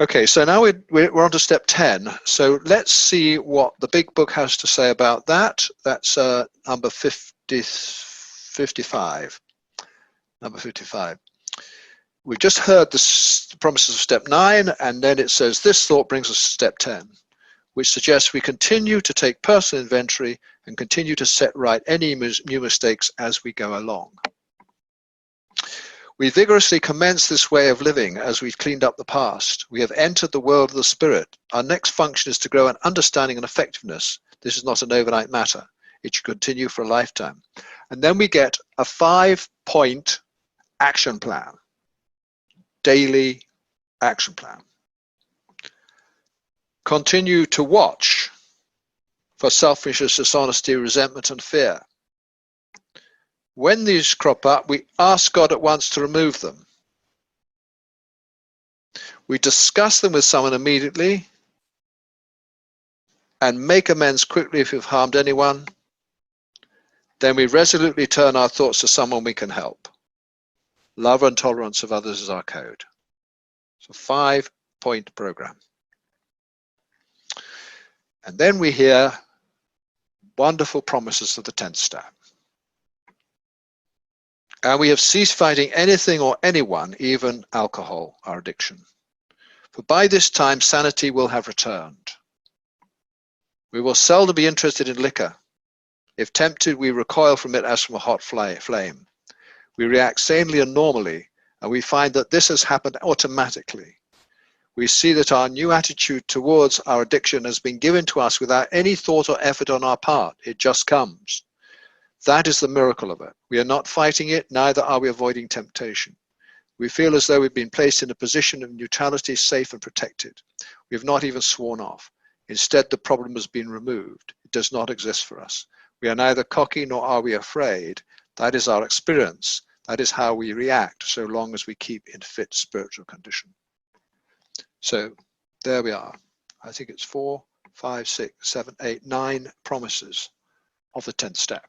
Okay, so now we're on to step 10. So let's see what the big book has to say about that. That's number 55. Number 55. We've just heard the promises of step 9, and then it says this thought brings us to step 10, which suggests we continue to take personal inventory and continue to set right any new mistakes as we go along. We vigorously commence this way of living as we've cleaned up the past. We have entered the world of the spirit. Our next function is to grow in understanding and effectiveness. This is not an overnight matter. It should continue for a lifetime. And then we get a 5-point action plan, daily action plan. Continue to watch for selfishness, dishonesty, resentment, and fear. When these crop up, we ask God at once to remove them. We discuss them with someone immediately and make amends quickly if we've harmed anyone. Then we resolutely turn our thoughts to someone we can help. Love and tolerance of others is our code. It's a 5-point program. And then we hear wonderful promises of the 10th step. And we have ceased fighting anything or anyone, even alcohol, our addiction. For by this time, sanity will have returned. We will seldom be interested in liquor. If tempted, we recoil from it as from a hot flame. We react sanely and normally, and we find that this has happened automatically. We see that our new attitude towards our addiction has been given to us without any thought or effort on our part. It just comes. That is the miracle of it. We are not fighting it, neither are we avoiding temptation. We feel as though we've been placed in a position of neutrality, safe and protected. We have not even sworn off. Instead, the problem has been removed. It does not exist for us. We are neither cocky nor are we afraid. That is our experience. That is how we react, so long as we keep in fit spiritual condition. So there we are. I think it's 4, 5, 6, 7, 8, 9 promises of the 10th step.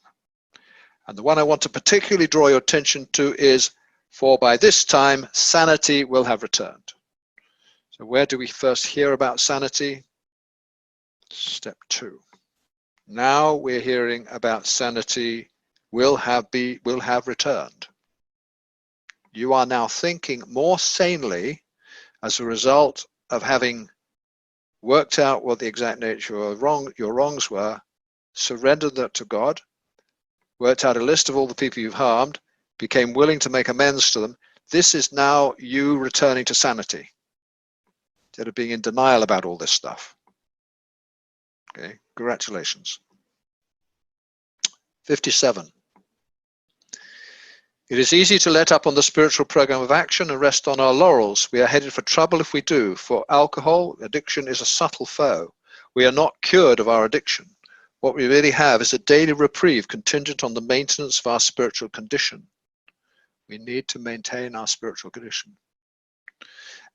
And the one I want to particularly draw your attention to is, for by this time, sanity will have returned. So where do we first hear about sanity? Step 2. Now we're hearing about sanity will have returned. You are now thinking more sanely as a result of having worked out what the exact nature of your wrongs were, surrendered that to God, worked out a list of all the people you've harmed, became willing to make amends to them. This is now you returning to sanity, instead of being in denial about all this stuff. Okay, congratulations. 57. It is easy to let up on the spiritual program of action and rest on our laurels. We are headed for trouble if we do, for alcohol addiction is a subtle foe. We are not cured of our addiction. What we really have is a daily reprieve contingent on the maintenance of our spiritual condition. We need to maintain our spiritual condition.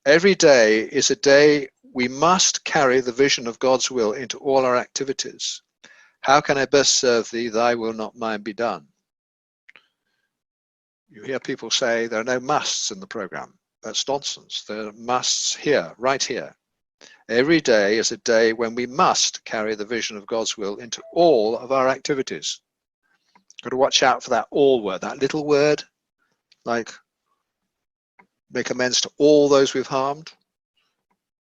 Every day is a day we must carry the vision of God's will into all our activities. How can I best serve thee? Thy will, not mine, be done. You hear people say there are no musts in the program. That's nonsense. There are musts here, right here. Every day is a day when we must carry the vision of God's will into all of our activities. Got to watch out for that all word, that little word, like make amends to all those we've harmed.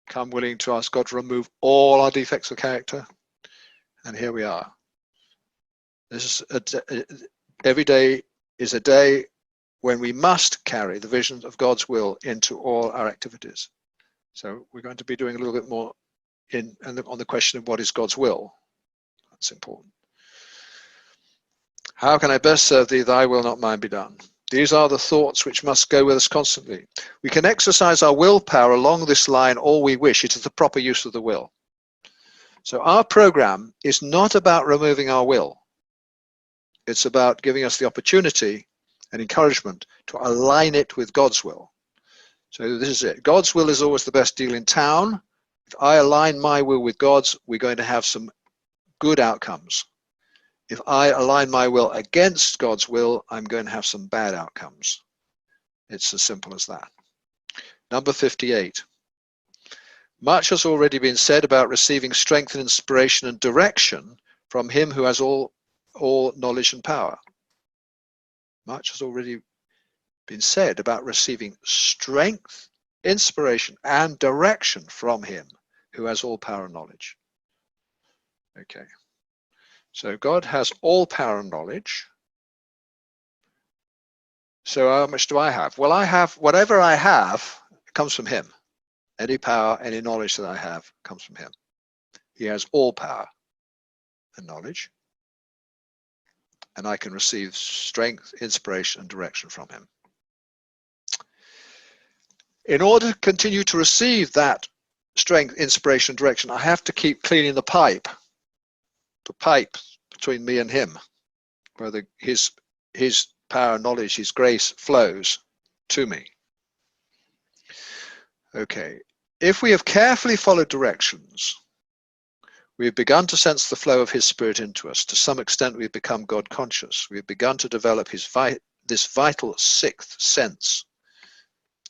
Come willing to ask God to remove all our defects of character. And here we are. This is every day is a day when we must carry the vision of God's will into all our activities. So we're going to be doing a little bit more on the question of what is God's will. That's important. How can I best serve thee? Thy will, not mine, be done. These are the thoughts which must go with us constantly. We can exercise our willpower along this line all we wish. It is the proper use of the will. So our program is not about removing our will. It's about giving us the opportunity and encouragement to align it with God's will. So this is it. God's will is always the best deal in town. If I align my will with God's, we're going to have some good outcomes. If I align my will against God's will, I'm going to have some bad outcomes. It's as simple as that. Number 58. Much has already been said about receiving strength and inspiration and direction from him who has all knowledge and power. Much has already been said about receiving strength, inspiration, and direction from him who has all power and knowledge. Okay. So God has all power and knowledge. So how much do I have? Well, I have whatever I have comes from him. Any power, any knowledge that I have comes from him. He has all power and knowledge. And I can receive strength, inspiration, and direction from him. In order to continue to receive that strength, inspiration, and direction, I have to keep cleaning the pipe between me and him, where his power, knowledge, his grace flows to me. Okay, if we have carefully followed directions, we have begun to sense the flow of his spirit into us. To some extent, we've become God conscious. We have begun to develop this vital sixth sense.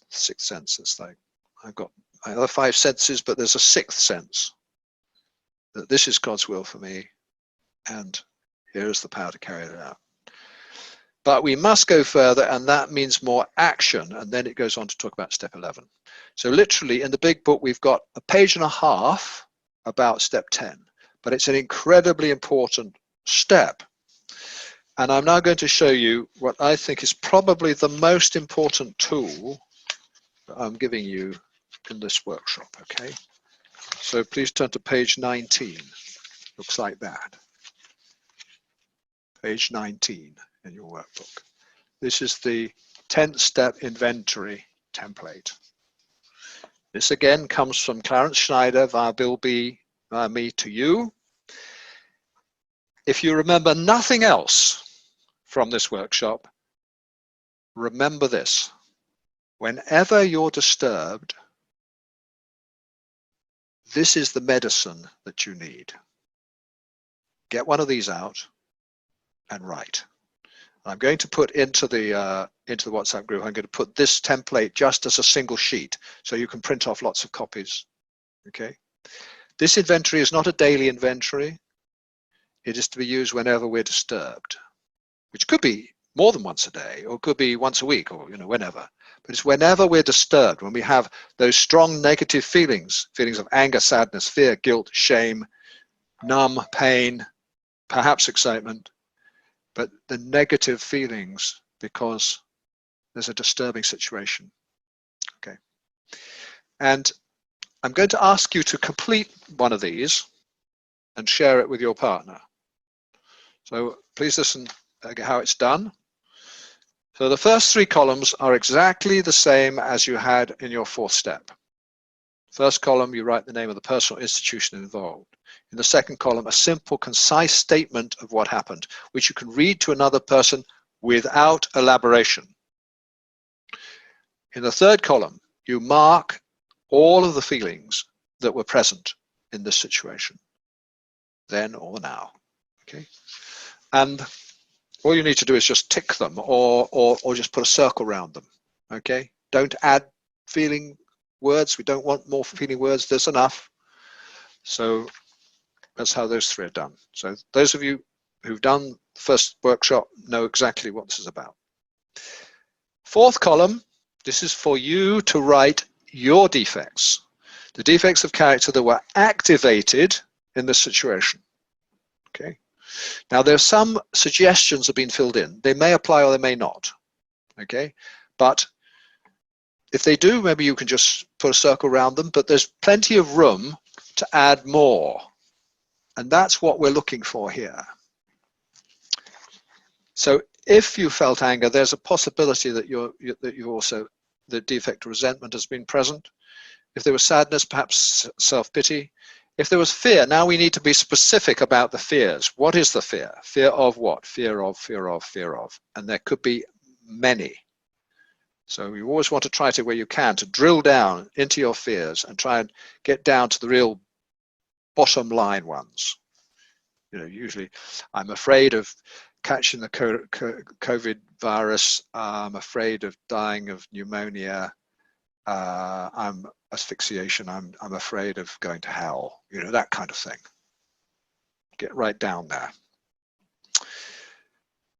Sixth sense, it's like I've got my other five senses, but there's a sixth sense that this is God's will for me, and here is the power to carry it out. But we must go further, and that means more action. And then it goes on to talk about step 11. So literally in the big book, we've got a page and a half about step 10, but it's an incredibly important step. And I'm now going to show you what I think is probably the most important tool that I'm giving you in this workshop. Okay, so please turn to page 19. Looks like that. Page 19 in your workbook. This is the 10th step inventory template. This again comes from Clarence Schneider via Bill B, via me to you. If you remember nothing else from this workshop, remember this. Whenever you're disturbed, this is the medicine that you need. Get one of these out and write. I'm going to put into the WhatsApp group, I'm going to put this template just as a single sheet so you can print off lots of copies. Okay. This inventory is not a daily inventory. It is to be used whenever we're disturbed, which could be more than once a day, or could be once a week, or whenever. But it's whenever we're disturbed, when we have those strong negative feelings of anger, sadness, fear, guilt, shame, numb, pain, perhaps excitement, but the negative feelings because there's a disturbing situation. Okay. And I'm going to ask you to complete one of these and share it with your partner. So please listen how it's done. So the first three columns are exactly the same as you had in your fourth step. First column, you write the name of the person or institution involved. In the second column, a simple, concise statement of what happened, which you can read to another person without elaboration. In the third column, you mark all of the feelings that were present in this situation, then or now. Okay, and all you need to do is just tick them, or just put a circle around them. Okay, don't add feeling words. We don't want more feeling words. There's enough. So that's how those three are done. So those of you who've done the first workshop know exactly what this is about. Fourth column, this is for you to write your defects, the defects of character that were activated in this situation. Okay. Now there's some suggestions have been filled in. They may apply or they may not. Okay. But if they do, maybe you can just put a circle around them, but there's plenty of room to add more. And that's what we're looking for here. So if you felt anger, there's a possibility that you also, the defect of resentment has been present. If there was sadness, perhaps self-pity. If there was fear, now we need to be specific about the fears. What is the fear? Fear of what? Fear of, fear of, fear of. And there could be many. So you always want to try to, where you can, to drill down into your fears and try and get down to the real bottom line ones. Usually I'm afraid of catching the COVID virus. I'm afraid of dying of pneumonia. I'm asphyxiation, I'm afraid of going to hell, that kind of thing. Get right down there.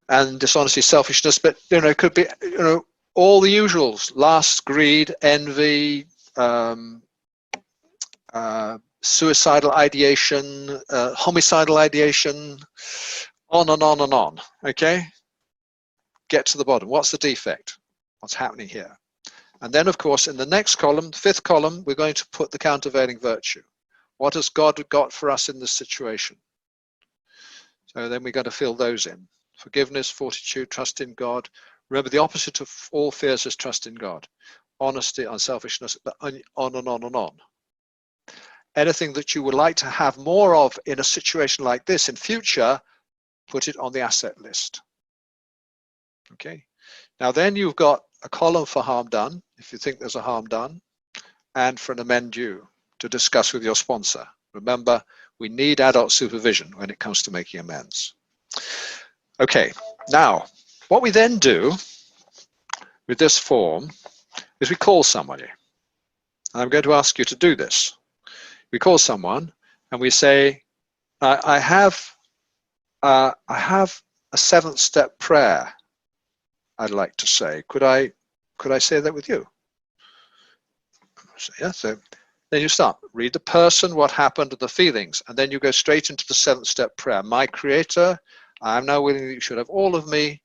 And dishonesty, selfishness, but it could be all the usuals: lust, greed, envy, suicidal ideation, homicidal ideation, on and on and on. Okay, get to the bottom. What's the defect? What's happening here? And then, of course, in the next column, fifth column, we're going to put the countervailing virtue. What has God got for us in this situation? So then we're going to fill those in. Forgiveness, fortitude, trust in God. Remember, the opposite of all fears is trust in God. Honesty, unselfishness, on and on and on. Anything that you would like to have more of in a situation like this in future, put it on the asset list. Okay. Now then you've got a column for harm done, if you think there's a harm done, and for an amend due to discuss with your sponsor. Remember, we need adult supervision when it comes to making amends. Okay, now, what we then do with this form is we call somebody. And I'm going to ask you to do this. We call someone and we say, I have a 7th-step prayer I'd like to say. Could I say that with you? So, yeah, so then you start. Read the person, what happened, and the feelings, and then you go straight into the 7th-step prayer. My Creator, I am now willing that you should have all of me,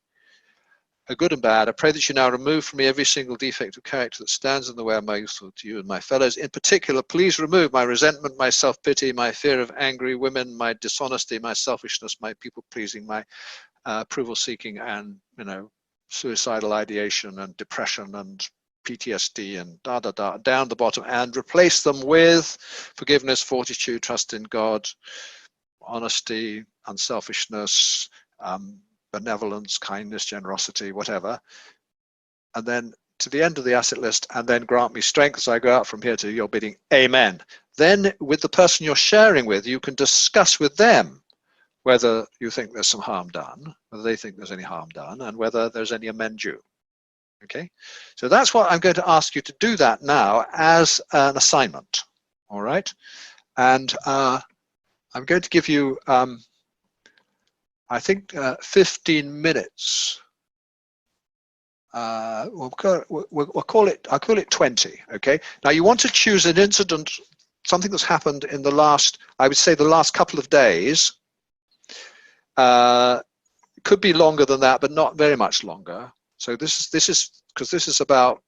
a good and bad. I pray that you now remove from me every single defect of character that stands in the way of my useful to you and my fellows. In particular, please remove my resentment, my self-pity, my fear of angry women, my dishonesty, my selfishness, my people-pleasing, my approval-seeking, and suicidal ideation and depression and PTSD and down the bottom, and replace them with forgiveness, fortitude, trust in God, honesty, unselfishness, benevolence, kindness, generosity, whatever. And then to the end of the asset list, and then grant me strength as I go out from here to your bidding. Amen. Then with the person you're sharing with, you can discuss with them whether you think there's some harm done, whether they think there's any harm done, and whether there's any amend due. Okay, so that's what I'm going to ask you to do that now as an assignment. All right, and I'm going to give you, I think, 15 minutes. We'll call it. I'll call it 20. Okay. Now you want to choose an incident, something that's happened in the last, I would say, the last couple of days. Could be longer than that, but not very much longer. So this is because this is about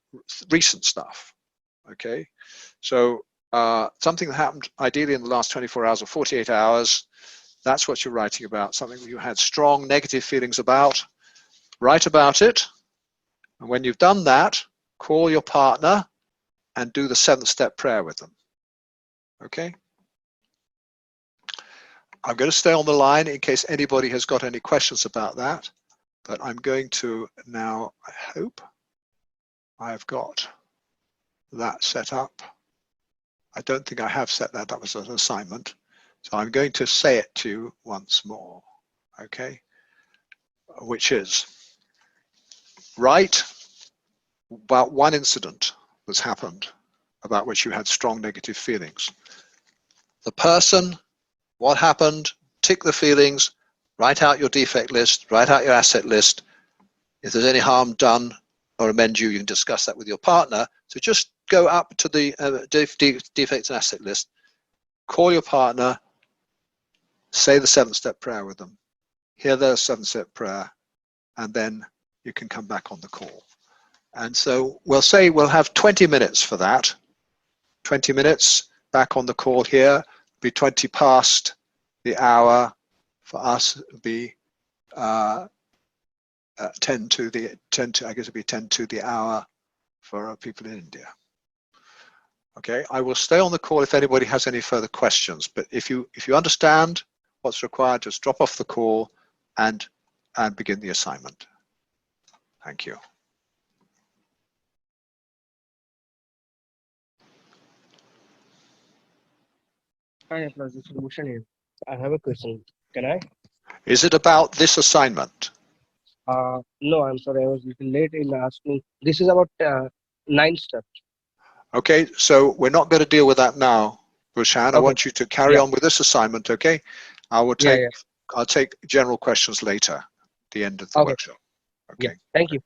recent stuff. Okay, so something that happened ideally in the last 24 hours or 48 hours. That's what you're writing about. Something that you had strong negative feelings about. Write about it, and when you've done that, call your partner and do the 7th-step prayer with them. Okay. I'm going to stay on the line in case anybody has got any questions about that, but I'm going to now, I hope I've got that set up. I don't think I have set that up as an assignment, so I'm going to say it to you once more, okay? Which is, write about one incident that's happened about which you had strong negative feelings. The person, what happened, tick the feelings, write out your defect list, write out your asset list. If there's any harm done or amend due, you can discuss that with your partner. So just go up to the defects and asset list, call your partner, say the 7th-step prayer with them, hear their 7th-step prayer, and then you can come back on the call. And so we'll say we'll have 20 minutes for that. 20 minutes back on the call here, be 20 past the hour. For us, it would be 10 to the I guess it'd be 10 to the hour for people in India. Okay, I will stay on the call if anybody has any further questions. But if you understand what's required, just drop off the call and begin the assignment. Thank you. Hi, Atlas, this is Bhushan here. I have a question. Can I? Is it about this assignment? No, I'm sorry. I was a little late in asking. This is about 9 steps. Okay, so we're not going to deal with that now, Rushan. I Okay. want you to carry Yeah. on with this assignment, okay? I'll Yeah. take general questions later, at the end of the Okay. workshop. Yeah. Okay. Thank you.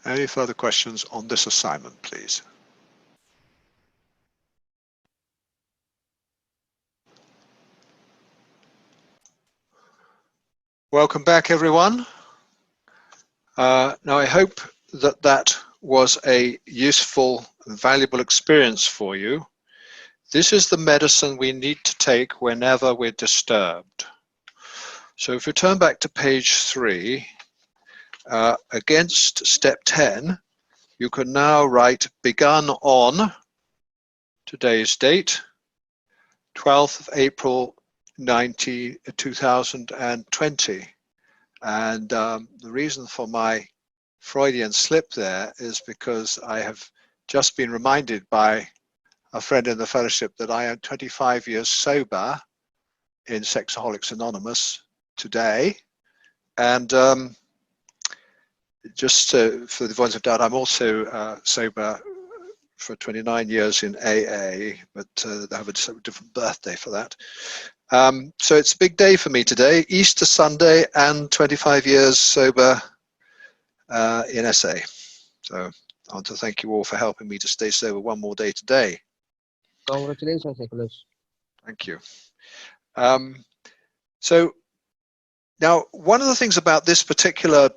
Any further questions on this assignment, please? Welcome back, everyone. Now, I hope that that was a useful and valuable experience for you. This is the medicine we need to take whenever we're disturbed. So if you turn back to page 3, against step 10, you can now write begun on today's date, 12th of April 2020. And the reason for my Freudian slip there is because I have just been reminded by a friend in the fellowship that I am 25 years sober in Sexaholics Anonymous today. And just for the avoidance of doubt, I'm also sober for 29 years in AA, but I have a different birthday for that. So it's a big day for me today, Easter Sunday and 25 years sober in SA. So I want to thank you all for helping me to stay sober one more day today. Congratulations, Nicholas. Thank you. So now, one of the things about this particular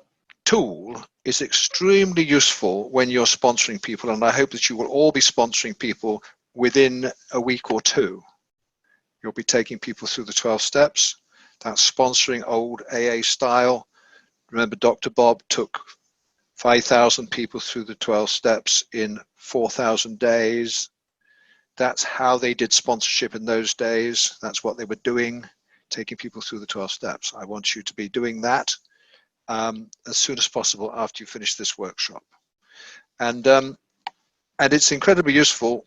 tool is extremely useful when you're sponsoring people, and I hope that you will all be sponsoring people within a week or two. You'll be taking people through the 12 steps. That's sponsoring old AA style. Remember, Dr. Bob took 5,000 people through the 12 steps in 4,000 days. That's how they did sponsorship in those days. That's what they were doing, taking people through the 12 steps. I want you to be doing that as soon as possible after you finish this workshop. And it's incredibly useful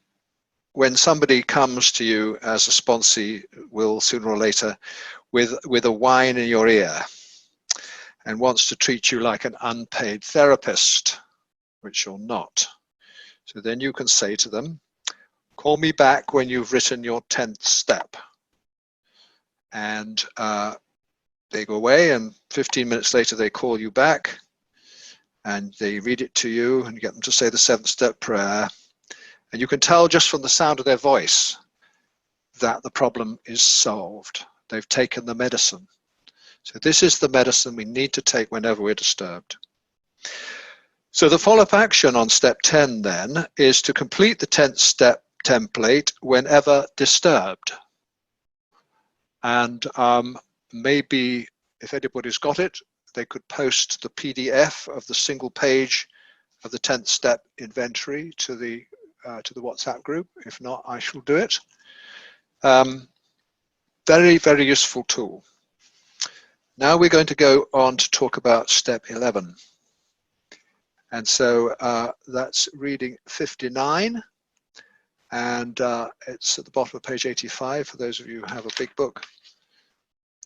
when somebody comes to you as a sponsee, will sooner or later, with a whine in your ear and wants to treat you like an unpaid therapist, which you're not. So then you can say to them, call me back when you've written your 10th step. And they go away, and 15 minutes later they call you back and they read it to you and get them to say the 7th step prayer. And you can tell just from the sound of their voice that the problem is solved. They've taken the medicine. So this is the medicine we need to take whenever we're disturbed. So the follow-up action on step 10 then is to complete the 10th step template whenever disturbed. And maybe if anybody's got it, they could post the PDF of the single page of the 10th step inventory to the WhatsApp group. If not, I shall do it. Very, very useful tool. Now we're going to go on to talk about step 11. And so that's reading 59. And it's at the bottom of page 85 for those of you who have a big book.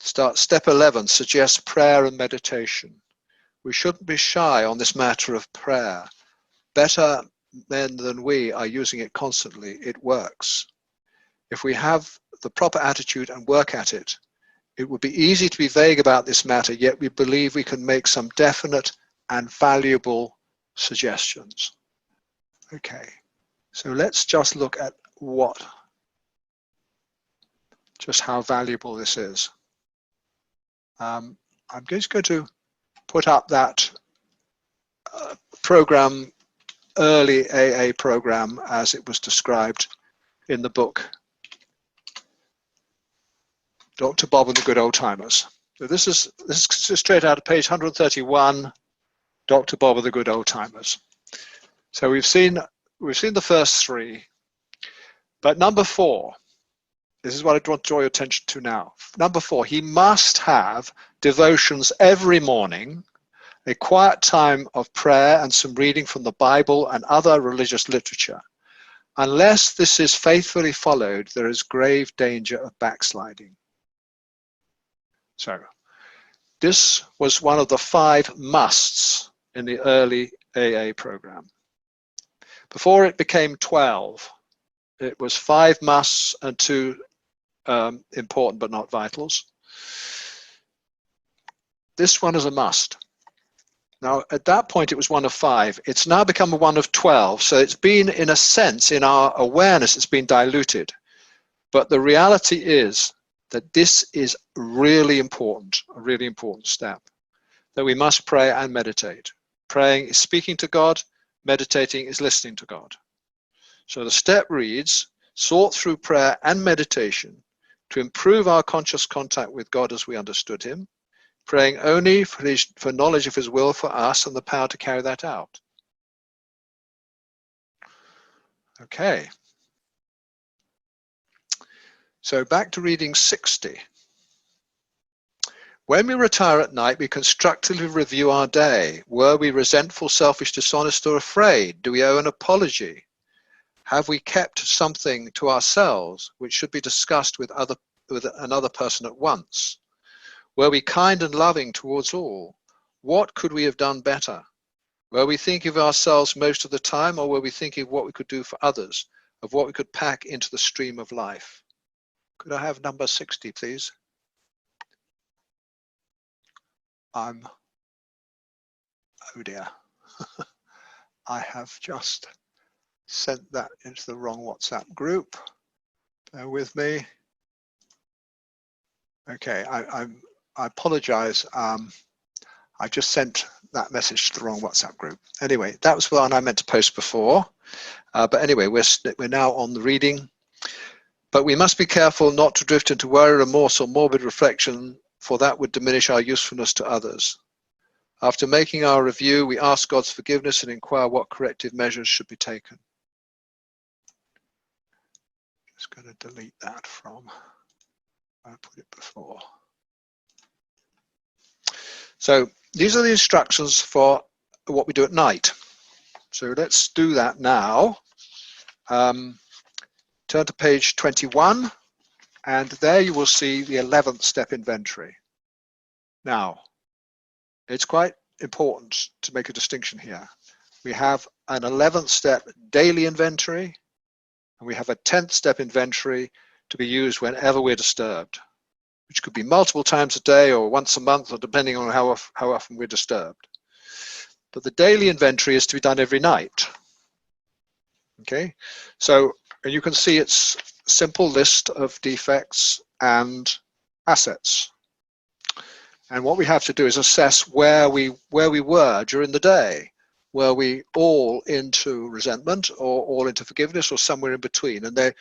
Start step 11, suggest prayer and meditation. We shouldn't be shy on this matter of prayer. Better men than we are using it constantly. It works. If we have the proper attitude and work at it, it would be easy to be vague about this matter, yet we believe we can make some definite and valuable suggestions. Okay, so let's just look at just how valuable this is. I'm just going to put up that program, early AA program, as it was described in the book, Dr. Bob and the Good Old Timers. So this is straight out of page 131, Dr. Bob and the Good Old Timers. So we've seen the first 3, but number 4, this is what I want to draw your attention to now. Number 4, he must have devotions every morning, a quiet time of prayer and some reading from the Bible and other religious literature. Unless this is faithfully followed, there is grave danger of backsliding. So, this was one of the 5 musts in the early AA program. Before it became 12, it was 5 musts and 2 important but not vitals. This one is a must. Now, at that point, it was one of 5. It's now become a one of 12. So it's been, in a sense, in our awareness, it's been diluted. But the reality is that this is really important, a really important step, that we must pray and meditate. Praying is speaking to God, meditating is listening to God. So the step reads, sought through prayer and meditation to improve our conscious contact with God as we understood him, praying only for knowledge of his will for us and the power to carry that out. Okay. So back to reading 60. When we retire at night, we constructively review our day. Were we resentful, selfish, dishonest, or afraid? Do we owe an apology? Have we kept something to ourselves which should be discussed with another person at once? Were we kind and loving towards all? What could we have done better? Were we thinking of ourselves most of the time, or were we thinking of what we could do for others, of what we could pack into the stream of life? Could I have number 60, please? Oh dear. I have just sent that into the wrong WhatsApp group. Bear with me. Okay, I apologize. I just sent that message to the wrong WhatsApp group. Anyway, that was one I meant to post before. But anyway, we're now on the reading. But we must be careful not to drift into worry, remorse, or morbid reflection, for that would diminish our usefulness to others. After making our review, we ask God's forgiveness and inquire what corrective measures should be taken. Just going to delete that from where I put it before. So these are the instructions for what we do at night. So let's do that now. Turn to page 21, and there you will see the 11th step inventory. Now, it's quite important to make a distinction here. We have an 11th step daily inventory, and we have a 10th step inventory to be used whenever we're disturbed, which could be multiple times a day or once a month, or depending on how often we're disturbed. But the daily inventory is to be done every night. Okay, so you can see it's a simple list of defects and assets. And what we have to do is assess where we were during the day. Were we all into resentment, or all into forgiveness, or somewhere in between? And then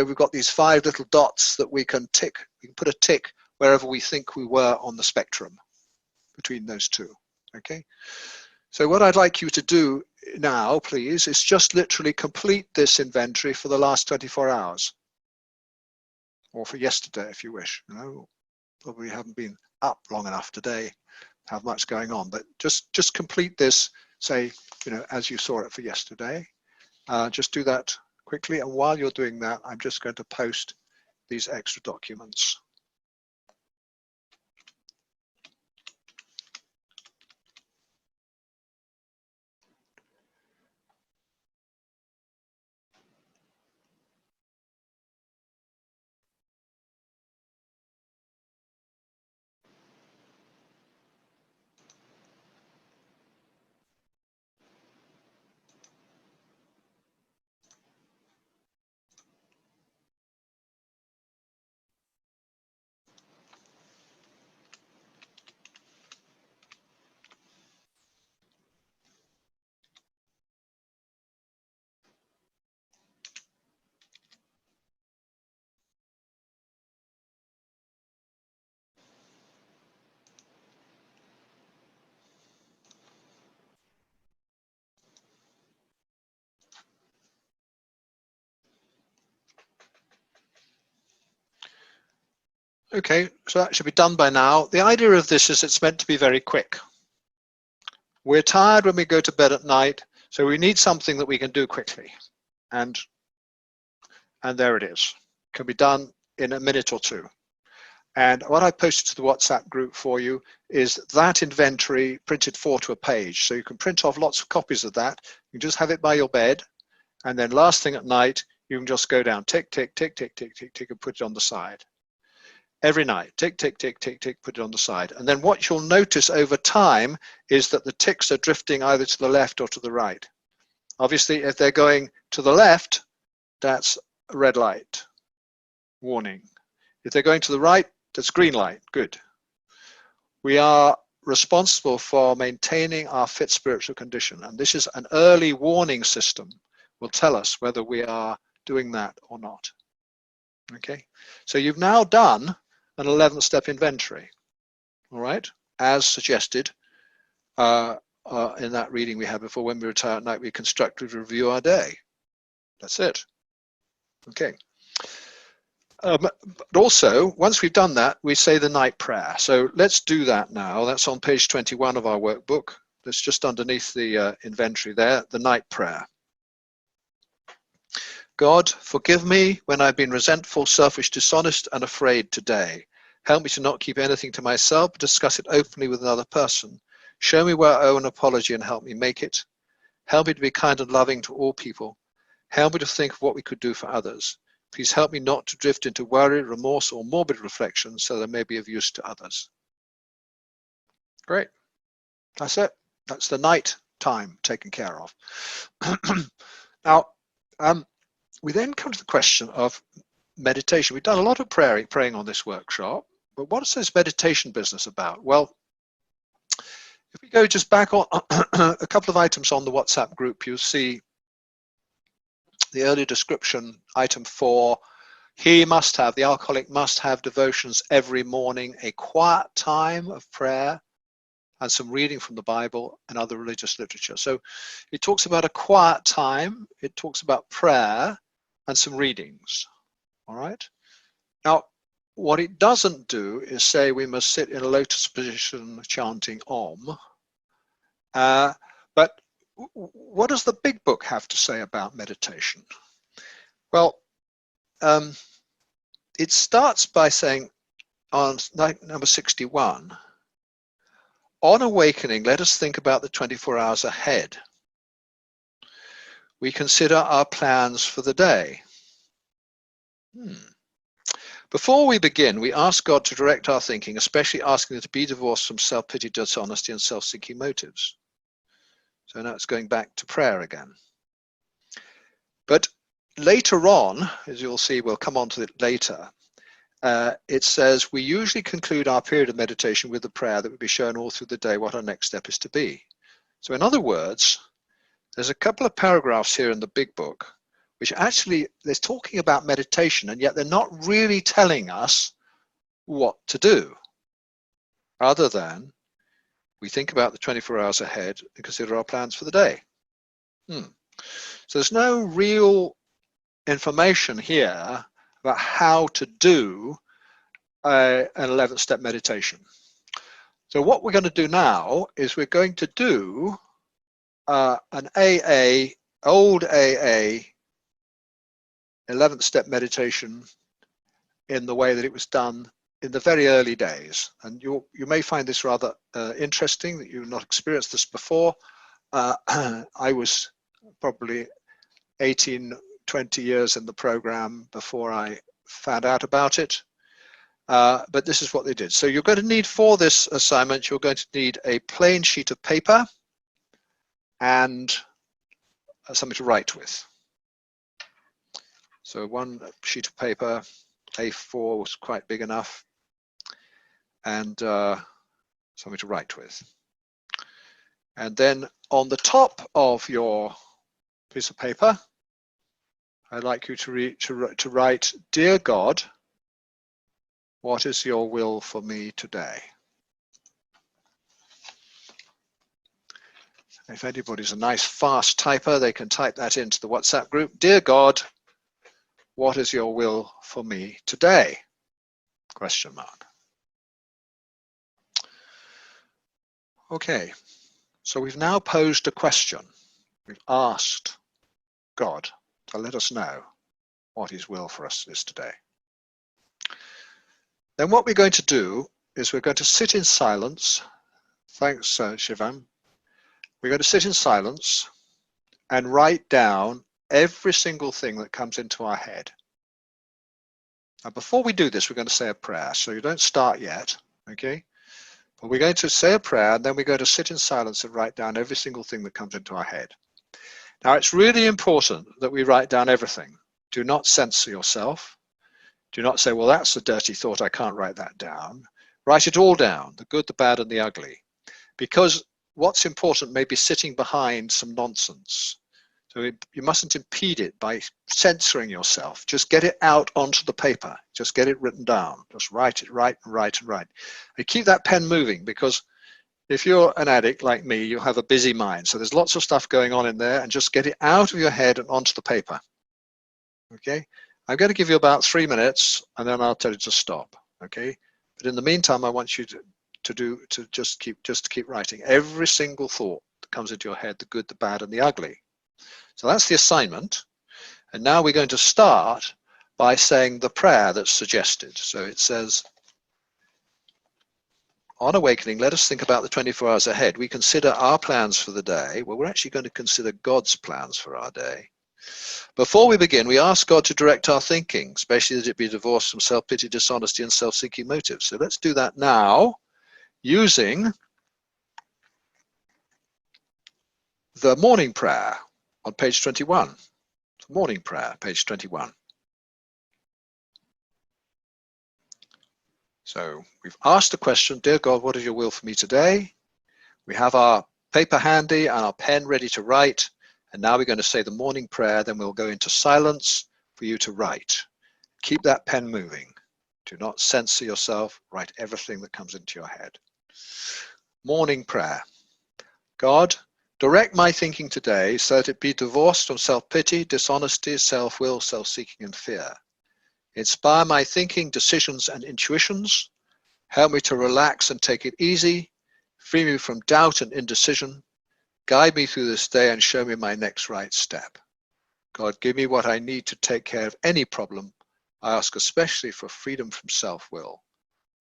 we've got these 5 little dots that we can tick. We can put a tick wherever we think we were on the spectrum between those two. Okay. So what I'd like you to do now, please, is just literally complete this inventory for the last 24 hours, or for yesterday, if you wish. You know, probably haven't been up long enough today, have much going on, but just complete this, say, you know, as you saw it for yesterday. Just do that quickly, and while you're doing that, I'm just going to post these extra documents. Okay, so that should be done by now. The idea of this is it's meant to be very quick. We're tired when we go to bed at night, so we need something that we can do quickly. And and there it is. Can be done in a minute or two. And what I posted to the WhatsApp group for you is that inventory printed 4 to a page. So you can print off lots of copies of that. You can just have it by your bed. And then last thing at night, you can just go down, tick, tick, tick, tick, tick, tick, tick, and put it on the side. Every night, tick, tick, tick, tick, tick, put it on the side. And then what you'll notice over time is that the ticks are drifting either to the left or to the right. Obviously, if they're going to the left, that's a red light, warning. If they're going to the right, that's green light, good. We are responsible for maintaining our fit spiritual condition. And this is an early warning system. Will tell us whether we are doing that or not. Okay, so you've now done an 11th step inventory, all right, as suggested in that reading we had before. When we retire at night, we constructively review our day. That's it. Okay. But also, once we've done that, we say the night prayer. So let's do that now. That's on page 21 of our workbook. That's just underneath the inventory there, the night prayer. God, forgive me when I've been resentful, selfish, dishonest, and afraid today. Help me to not keep anything to myself, but discuss it openly with another person. Show me where I owe an apology and help me make it. Help me to be kind and loving to all people. Help me to think of what we could do for others. Please help me not to drift into worry, remorse, or morbid reflection so that I may be of use to others. Great. That's it. That's the night time taken care of. Now, we then come to the question of meditation. We've done a lot of praying on this workshop, but what is this meditation business about? Well, if we go just back on a couple of items on the WhatsApp group, you'll see the early description, item 4, the alcoholic must have devotions every morning, a quiet time of prayer, and some reading from the Bible and other religious literature. So it talks about a quiet time, it talks about prayer, and some readings, all right? Now, what it doesn't do is say we must sit in a lotus position chanting Om, but what does the big book have to say about meditation? Well, it starts by saying on number 61, on awakening, let us think about the 24 hours ahead. We consider our plans for the day. Before we begin, we ask God to direct our thinking, especially asking it to be divorced from self-pity, dishonesty, and self-seeking motives. So now it's going back to prayer again. But later on, as you'll see, we'll come on to it later, it says we usually conclude our period of meditation with a prayer that would be shown all through the day what our next step is to be. So in other words, there's a couple of paragraphs here in the big book which actually they're talking about meditation, and yet they're not really telling us what to do, other than we think about the 24 hours ahead and consider our plans for the day. So there's no real information here about how to do an 11th step meditation. So what we're going to do now is we're going to do an old AA 11th step meditation in the way that it was done in the very early days. And you may find this rather interesting, that you've not experienced this before. I was probably 18, 20 years in the program before I found out about it. But this is what they did. So you're going to need, for this assignment, you're going to need a plain sheet of paper and something to write with. So one sheet of paper, A4 was quite big enough, and something to write with. And then on the top of your piece of paper, I'd like you to write, "Dear God, what is your will for me today?" If anybody's a nice fast typer, they can type that into the WhatsApp group. "Dear God, what is your will for me today?" Question mark. Okay, so we've now posed a question. We've asked God to let us know what his will for us is today. Then what we're going to do is we're going to sit in silence. Thanks, Shivam. We're going to sit in silence and write down every single thing that comes into our head. Now, before we do this, we're going to say a prayer. So you don't start yet, okay? But we're going to say a prayer, and then we're going to sit in silence and write down every single thing that comes into our head. Now, it's really important that we write down everything. Do not censor yourself. Do not say, well, that's a dirty thought, I can't write that down. Write it all down, the good, the bad, and the ugly. Because what's important may be sitting behind some nonsense. So you mustn't impede it by censoring yourself. Just get it out onto the paper. Just get it written down. Just write it, write and write and write. And keep that pen moving, because if you're an addict like me, you have a busy mind. So there's lots of stuff going on in there, and just get it out of your head and onto the paper. Okay? I'm going to give you about 3 minutes, and then I'll tell you to stop. Okay? But in the meantime, I want you to just keep writing every single thought that comes into your head, the good, the bad, and the ugly. So that's the assignment. And now we're going to start by saying the prayer that's suggested. So it says, on awakening, let us think about the 24 hours ahead. We consider our plans for the day. Well, we're actually going to consider God's plans for our day. Before we begin, we ask God to direct our thinking, especially that it be divorced from self-pity, dishonesty, and self-seeking motives. So let's do that now using the morning prayer on page 21. Morning prayer, page 21. So we've asked the question, dear God, what is your will for me today? We have our paper handy and our pen ready to write. And now we're going to say the morning prayer, then we'll go into silence for you to write. Keep that pen moving. Do not censor yourself. Write everything that comes into your head. Morning prayer. God, direct my thinking today so that it be divorced from self-pity, dishonesty, self-will, self-seeking, and fear. Inspire my thinking, decisions, and intuitions. Help me to relax and take it easy. Free me from doubt and indecision. Guide me through this day and show me my next right step. God, give me what I need to take care of any problem. I ask especially for freedom from self-will.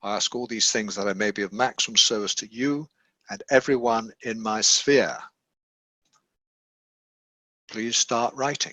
I ask all these things that I may be of maximum service to you and everyone in my sphere. Please start writing.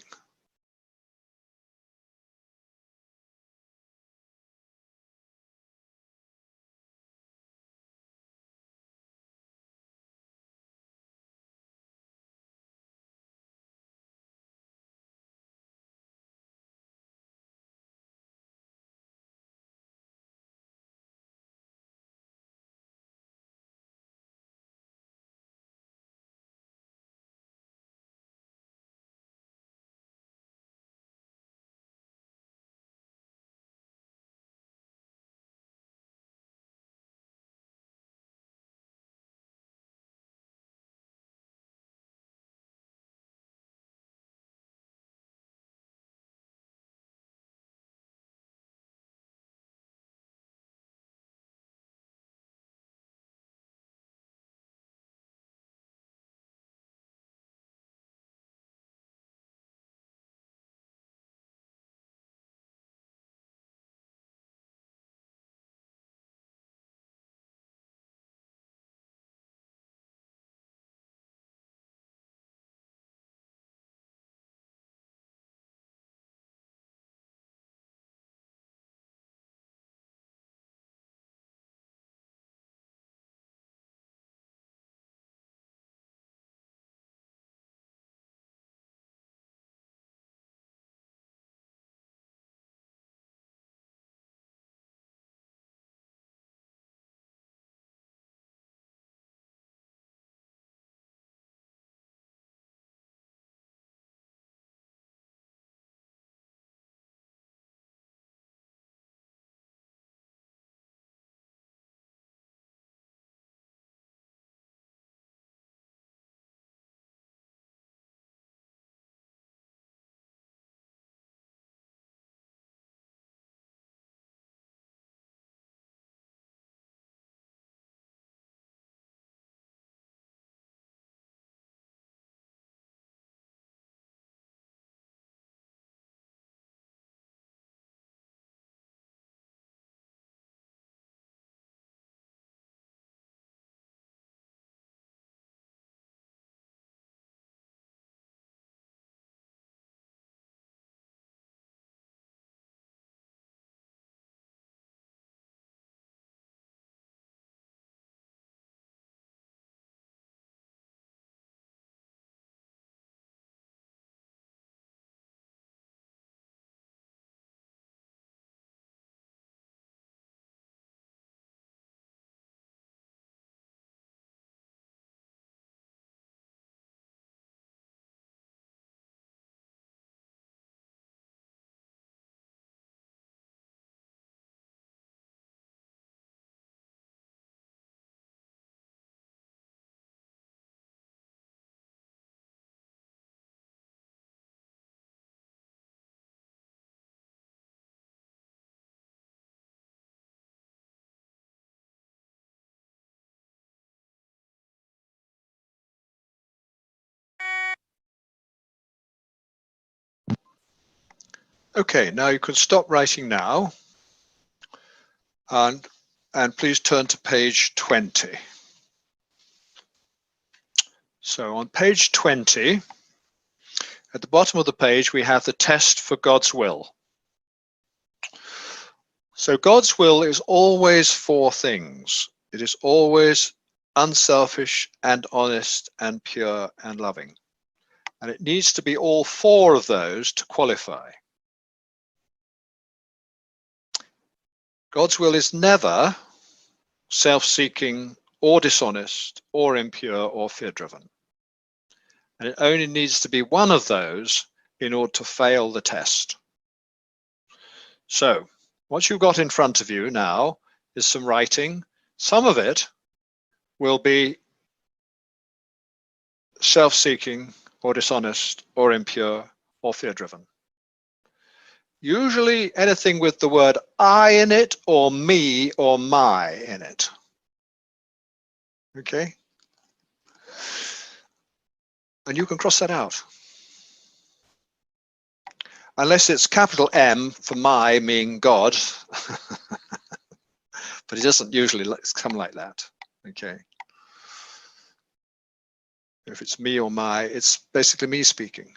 Okay, now you can stop writing now, and please turn to page 20. So on page 20, at the bottom of the page, we have the test for God's will. So God's will is always four things. It is always unselfish and honest and pure and loving. And it needs to be all four of those to qualify. God's will is never self-seeking or dishonest or impure or fear-driven. And it only needs to be one of those in order to fail the test. So what you've got in front of you now is some writing. Some of it will be self-seeking or dishonest or impure or fear-driven. Usually anything with the word I in it or me or my in it. Okay? And you can cross that out. Unless it's capital M for my, meaning God. But it doesn't usually come like that. Okay? If it's me or my, it's basically me speaking.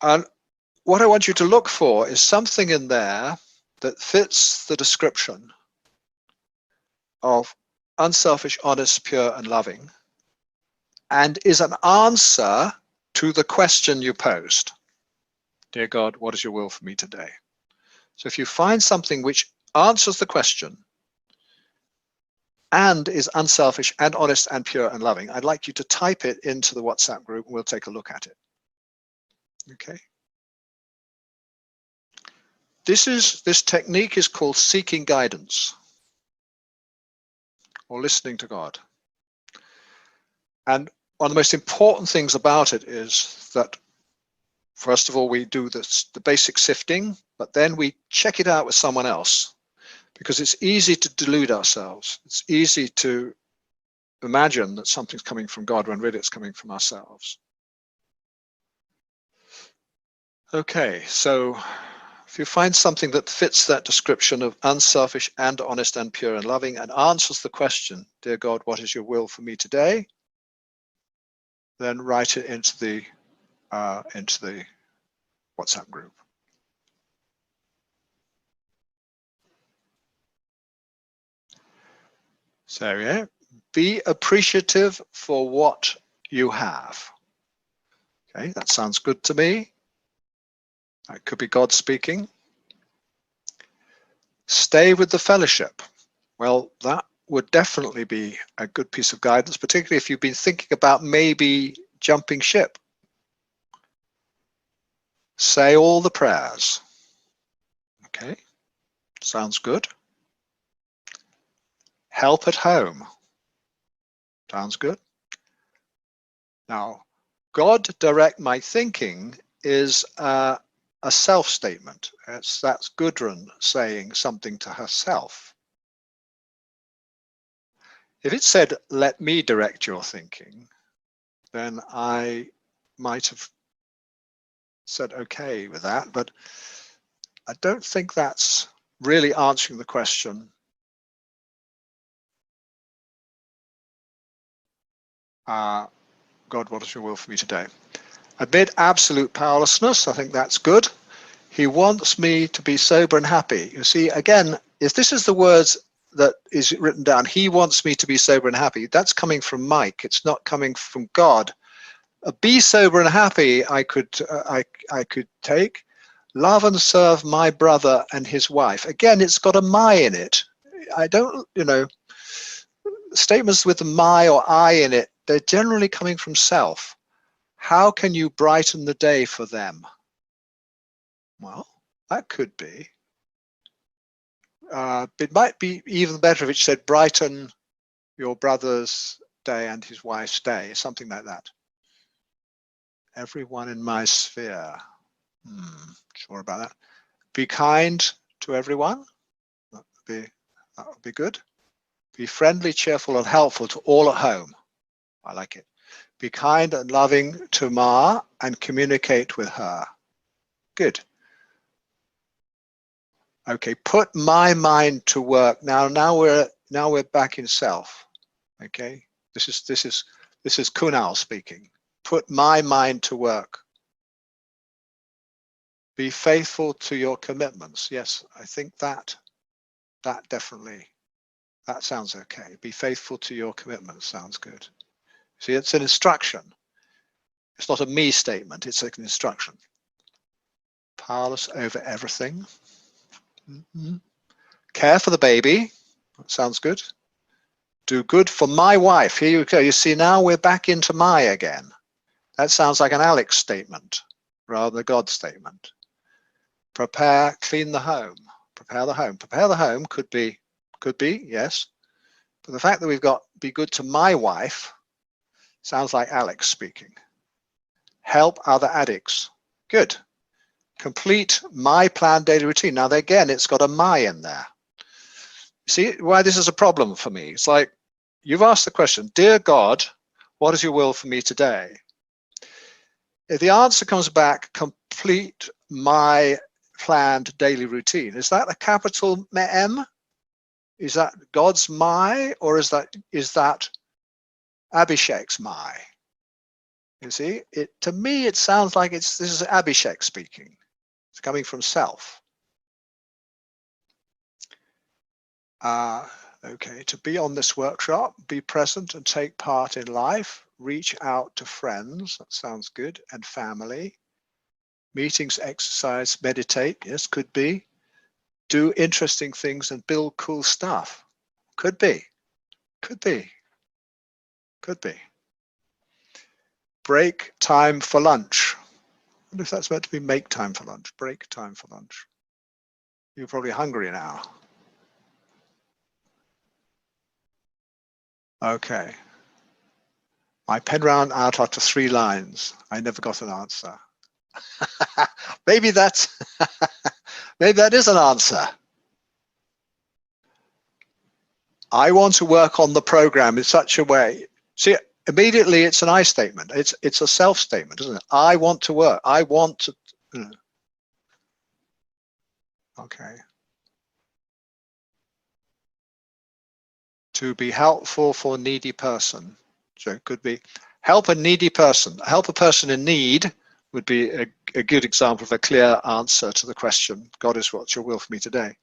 And what I want you to look for is something in there that fits the description of unselfish, honest, pure, and loving, and is an answer to the question you posed. Dear God, what is your will for me today? So if you find something which answers the question and is unselfish and honest and pure and loving, I'd like you to type it into the WhatsApp group and we'll take a look at it. Okay? This technique is called seeking guidance or listening to God. And one of the most important things about it is that, first of all, we do the basic sifting, but then we check it out with someone else, because it's easy to delude ourselves. It's easy to imagine that something's coming from God when really it's coming from ourselves. Okay, so if you find something that fits that description of unselfish and honest and pure and loving and answers the question, dear God, what is your will for me today? Then write it into the WhatsApp group. So yeah, be appreciative for what you have. Okay, that sounds good to me. That could be God speaking. Stay with the fellowship. Well, that would definitely be a good piece of guidance, particularly if you've been thinking about maybe jumping ship. Say all the prayers. Okay, sounds good. Help at home. Sounds good. Now, God direct my thinking is a self-statement. That's Gudrun saying something to herself. If it said, let me direct your thinking, then I might have said okay with that, but I don't think that's really answering the question. God, what is your will for me today? Amid absolute powerlessness, I think that's good. He wants me to be sober and happy. You see, again, if this is the words that is written down, he wants me to be sober and happy, that's coming from Mike. It's not coming from God. Be sober and happy, I could take. Love and serve my brother and his wife. Again, it's got a my in it. I don't, statements with the my or I in it, they're generally coming from self. How can you brighten the day for them? Well, that could be. It might be even better if it said brighten your brother's day and his wife's day, something like that. Everyone in my sphere. Sure about that. Be kind to everyone. That would be good. Be friendly, cheerful, and helpful to all at home. I like it. Be kind and loving to Ma and communicate with her. Good. Okay, put my mind to work. Now we're back in self. Okay, this is Kunal speaking. Put my mind to work. Be faithful to your commitments. Yes, I think that definitely, that sounds okay. Be faithful to your commitments sounds good. See, it's an instruction. It's not a me statement, it's an instruction. Powerless over everything. Mm-hmm. Care for the baby. That sounds good. Do good for my wife. Here you go. You see, now we're back into my again. That sounds like an Alex statement rather than a God statement. Prepare, clean the home. Prepare the home. Prepare the home could be, yes. But the fact that we've got be good to my wife sounds like Alex speaking. Help other addicts. Good. Complete my planned daily routine. Now, again, it's got a my in there. See why this is a problem for me? It's like you've asked the question, Dear God, what is your will for me today? If the answer comes back, complete my planned daily routine, is that a capital M? Is that God's my, or is that Abhishek's my? You see, to me it sounds like this is Abhishek speaking. It's coming from self. Okay, to be on this workshop, be present and take part in life, reach out to friends, that sounds good, and family. Meetings, exercise, meditate, yes, could be. Do interesting things and build cool stuff. Could be, could be, could be. Break time for lunch. I wonder if that's meant to be make time for lunch, break time for lunch. You're probably hungry now. Okay. My pen ran out after 3 lines. I never got an answer. Maybe that is an answer. I want to work on the program in such a way. See, immediately it's an I statement. It's a self statement, isn't it? I want to work. I want to. Okay. To be helpful for a needy person. So it could be help a needy person. Help a person in need would be a good example of a clear answer to the question, God is what's your will for me today?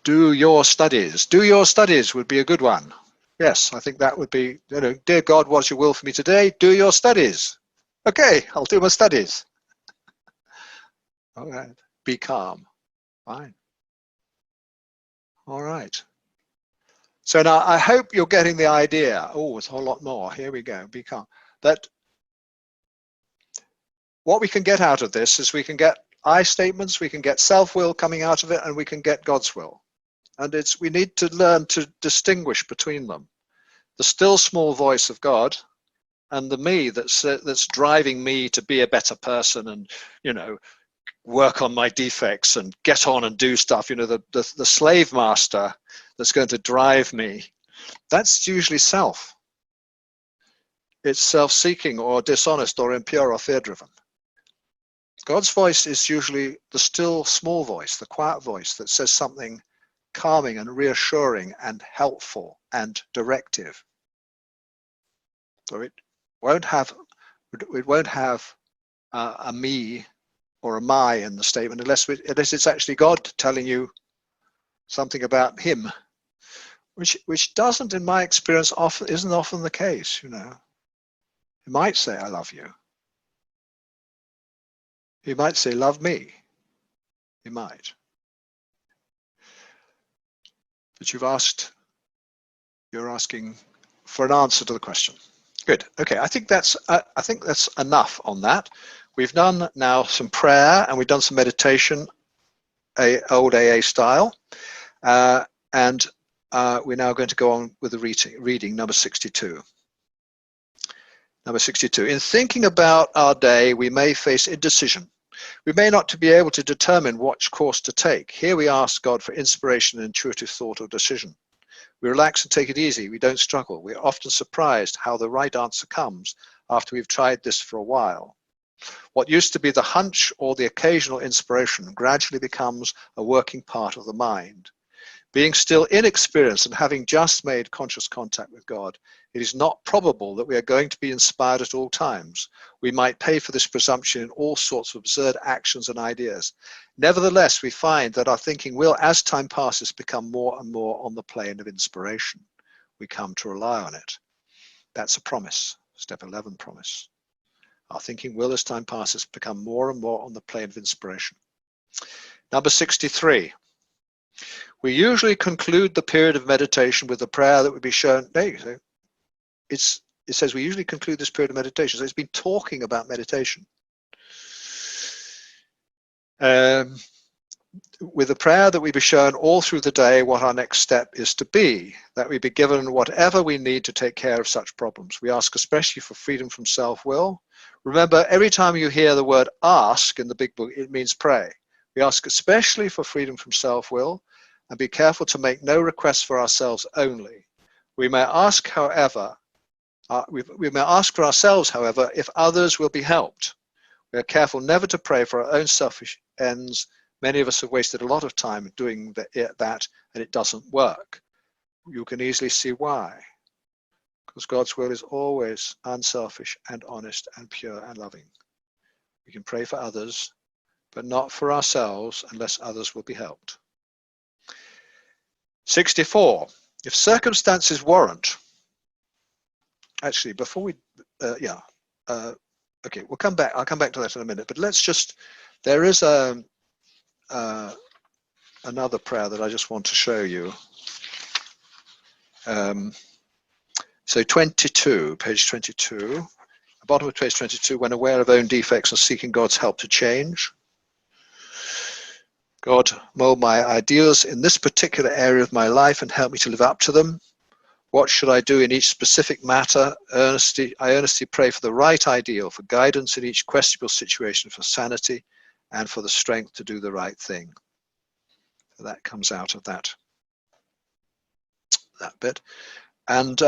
Do your studies. Do your studies would be a good one. Yes, I think that would be, dear God, what's your will for me today? Do your studies. Okay, I'll do my studies. All right, be calm. Fine. All right. So now I hope you're getting the idea. Oh, it's a whole lot more. Here we go. Be calm. That what we can get out of this is we can get I statements, we can get self-will coming out of it, and we can get God's will. And we need to learn to distinguish between them. The still small voice of God and the me that's driving me to be a better person and, work on my defects and get on and do stuff, the slave master that's going to drive me. That's usually self. It's self-seeking or dishonest or impure or fear-driven. God's voice is usually the still small voice, the quiet voice that says something calming and reassuring and helpful and directive. So it won't have a me or a my in the statement unless it's actually God telling you something about him, which doesn't, in my experience, isn't often the case. He might say, I love you. He might say, love me. He might. But you're asking for an answer to the question. Good. Okay. I think that's enough on that. We've done now some prayer and we've done some meditation, old AA style, and we're now going to go on with the reading number 62. Number 62. In thinking about our day, we may face indecision. We may not be able to determine what course to take. Here we ask God for inspiration and intuitive thought or decision. We relax and take it easy. We don't struggle. We're often surprised how the right answer comes after we've tried this for a while. What used to be the hunch or the occasional inspiration gradually becomes a working part of the mind. Being still inexperienced and having just made conscious contact with God, it is not probable that we are going to be inspired at all times. We might pay for this presumption in all sorts of absurd actions and ideas. Nevertheless, we find that our thinking will, as time passes, become more and more on the plane of inspiration. We come to rely on it. That's a promise. Step 11 promise. Our thinking will, as time passes, become more and more on the plane of inspiration. Number 63. We usually conclude the period of meditation with a prayer that would be shown. It says we usually conclude this period of meditation. So it's been talking about meditation. With a prayer that we be shown all through the day what our next step is to be, that we be given whatever we need to take care of such problems. We ask especially for freedom from self-will. Remember, every time you hear the word ask in the big book, it means pray. We ask especially for freedom from self-will, and be careful to make no requests for ourselves only. We may ask, however, we may ask for ourselves, however, if others will be helped. We are careful never to pray for our own selfish ends. Many of us have wasted a lot of time doing that, and it doesn't work. You can easily see why. Because God's will is always unselfish and honest and pure and loving. We can pray for others, but not for ourselves unless others will be helped. 64. If circumstances warrant, actually, before we, okay, we'll come back. I'll come back to that in a minute. But let's just. There is another prayer that I just want to show you. So 22, page 22, the bottom of page 22. When aware of own defects and seeking God's help to change. God, mold my ideals in this particular area of my life and help me to live up to them. What should I do in each specific matter? I earnestly pray for the right ideal, for guidance in each questionable situation, for sanity, and for the strength to do the right thing. So that comes out of that bit. And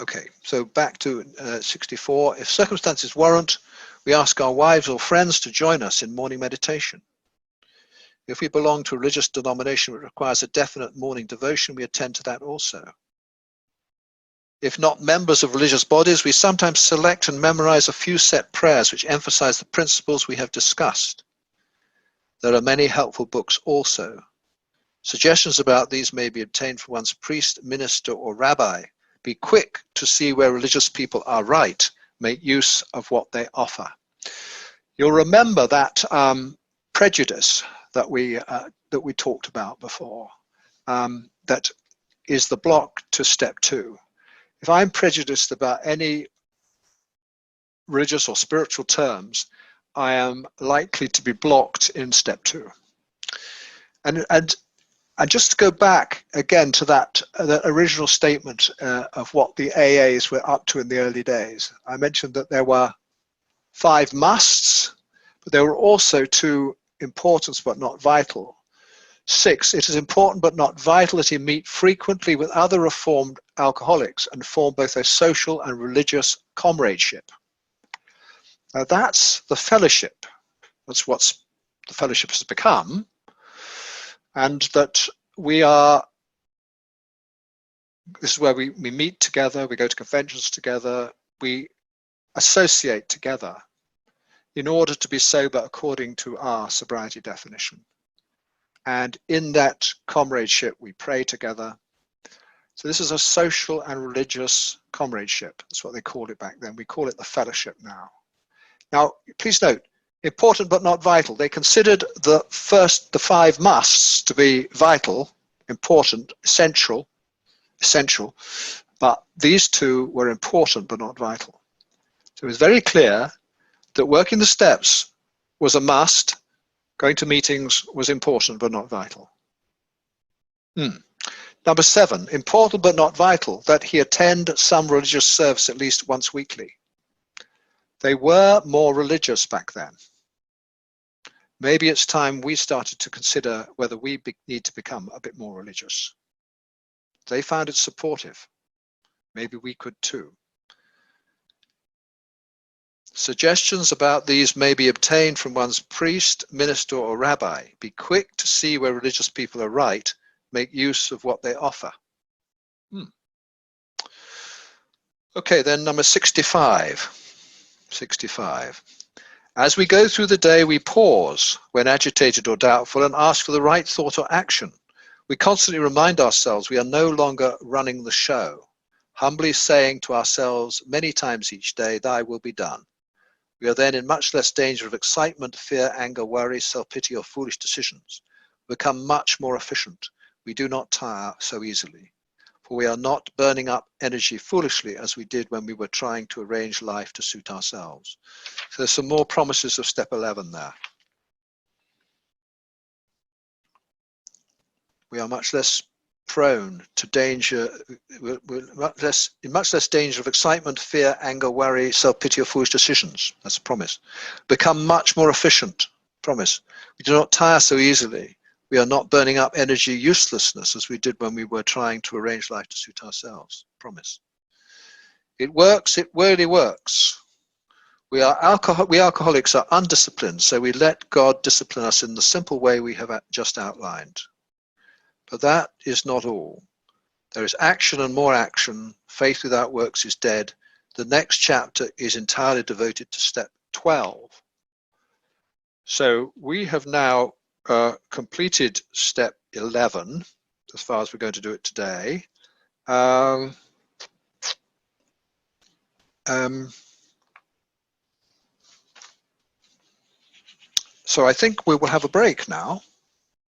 okay, so back to 64. If circumstances warrant, we ask our wives or friends to join us in morning meditation. If we belong to a religious denomination which requires a definite morning devotion, we attend to that also. If not members of religious bodies, we sometimes select and memorize a few set prayers which emphasize the principles we have discussed. There are many helpful books also. Suggestions about these may be obtained from one's priest, minister, or rabbi. Be quick to see where religious people are right. Make use of what they offer. You'll remember that prejudice that we talked about before. That is the block to step 2. If I'm prejudiced about any religious or spiritual terms, I am likely to be blocked in step 2. And just to go back again to that original statement of what the AAs were up to in the early days, I mentioned that there were 5 musts, but there were also 2 important but not vital. 6, it is important but not vital that you meet frequently with other reformed alcoholics and form both a social and religious comradeship. Now that's the fellowship. That's what the fellowship has become. And that this is where we meet together, we go to conventions together, we associate together in order to be sober according to our sobriety definition. And in that comradeship, we pray together. So this is a social and religious comradeship. That's what they called it back then. We call it the fellowship now. Now, please note, important but not vital. They considered the 5 musts to be vital, important, essential, but these 2 were important but not vital. So it was very clear that working the steps was a must. Going to meetings was important but not vital. Number 7, important but not vital, that he attend some religious service at least once weekly. They were more religious back then. Maybe it's time we started to consider whether we need to become a bit more religious. They found it supportive. Maybe we could too. Suggestions about these may be obtained from one's priest, minister, or rabbi. Be quick to see where religious people are right. Make use of what they offer. Okay, then number 65. 65. As we go through the day, we pause when agitated or doubtful and ask for the right thought or action. We constantly remind ourselves we are no longer running the show, humbly saying to ourselves many times each day, "Thy will be done." We are then in much less danger of excitement, fear, anger, worry, self-pity, or foolish decisions. We become much more efficient. We do not tire so easily, for we are not burning up energy foolishly as we did when we were trying to arrange life to suit ourselves. So there's some more promises of step 11 there. We are much less prone to danger, we're in much less danger of excitement, fear, anger, worry, self-pity, or foolish decisions. That's a promise. Become much more efficient. Promise. We do not tire so easily. We are not burning up energy uselessness as we did when we were trying to arrange life to suit ourselves. Promise. It works. It really works. We alcoholics are undisciplined, so we let God discipline us in the simple way we have just outlined. But that is not all. There is action and more action. Faith without works is dead. The next chapter is entirely devoted to step 12. So we have now completed step 11, as far as we're going to do it today. So I think we will have a break now.